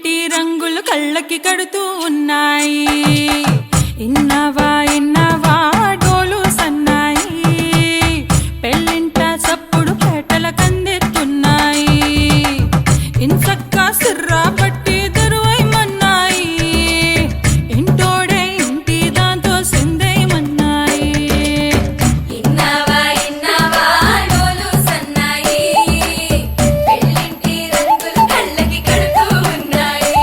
పెళ్ళింటి రంగులు కళ్ళకి కడుతూ ఉన్నాయి. ఇన్నావా ఇన్నావా డోలు సన్నాయి, పెళ్ళింట సప్పుడు పేటల కందెత్తున్నాయి. ఇన్సక్క సిర్రా పట్టి దరువైమన్నాయి, ఇంటోడే ఇంటి దాంతో సిందేయమన్నాయి. ఇన్నావా ఇన్నావా డోలు సన్నాయి, పెళ్ళింటి రంగులు కళ్ళకి కడుతూ ఉన్నాయి.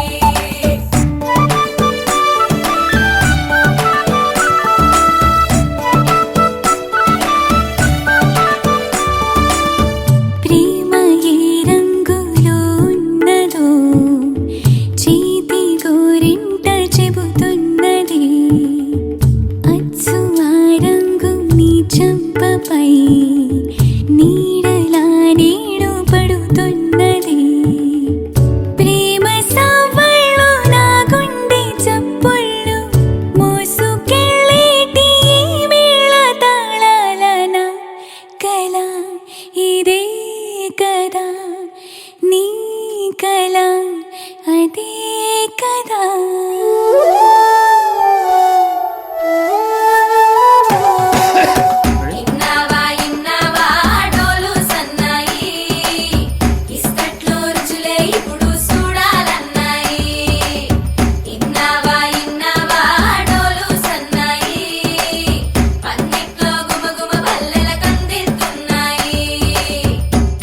ప్రేమ ఏ రంగులో ఉన్నదో చేతి గోరింట చెబుతున్నది. అచ్చు ఆ రంగు నీ చెంపపై నీడలా నీడు పడుతున్నది. ప్రేమ సవ్వళ్ళు నా గుండె చప్పుళ్ళు మోసుకెళ్ళేటి ఈ మేళ తాళాలన కల ఇదే కదా నీ కల అదే కదా. ఇన్నావా ఇన్నావా డోలు సన్నాయి, ఇస్తట్లో రుచులే ఇప్పుడు చూడాలన్నాయి. ఇన్నావా ఇన్నావా డోలు సన్నాయి, పన్నెట్లో గుమగుమ పల్లెల కందిస్తున్నాయి.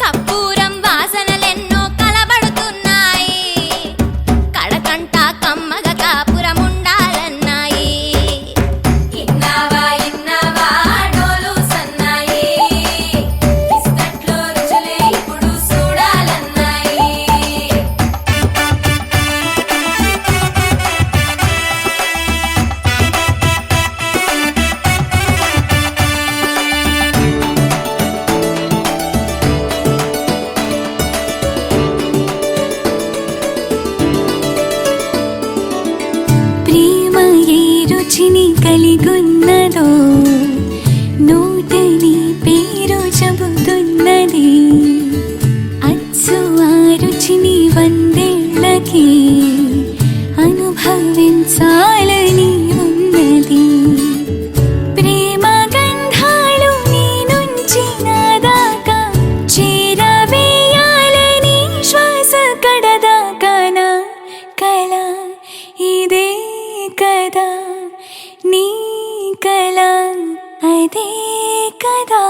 కప్పూరం వాసనలెన్నో కలబడుతున్నాయి, కడకంట కమ్మగ కాపురం ఉండాలన్నాయి. ఇన్నావా ఇన్నావా డోలు సన్నాయి, ఇస్తట్లో రుచులే ఇప్పుడు చూడాలన్నాయి. ప్రేమ ఏ రుచిని కలిగున్నదో నోటని పేరు చెబుతున్నది. అచ్చు ఆ రుచిని వందేళ్ళకి అనుభవించాలని ఉన్నది. ప్రేమ గంధాలు నీ నుంచి నా దాకా చేరవేయాలని శ్వాస కడదాకా నా కల ఇదే కదా నీ కల అదే కదా.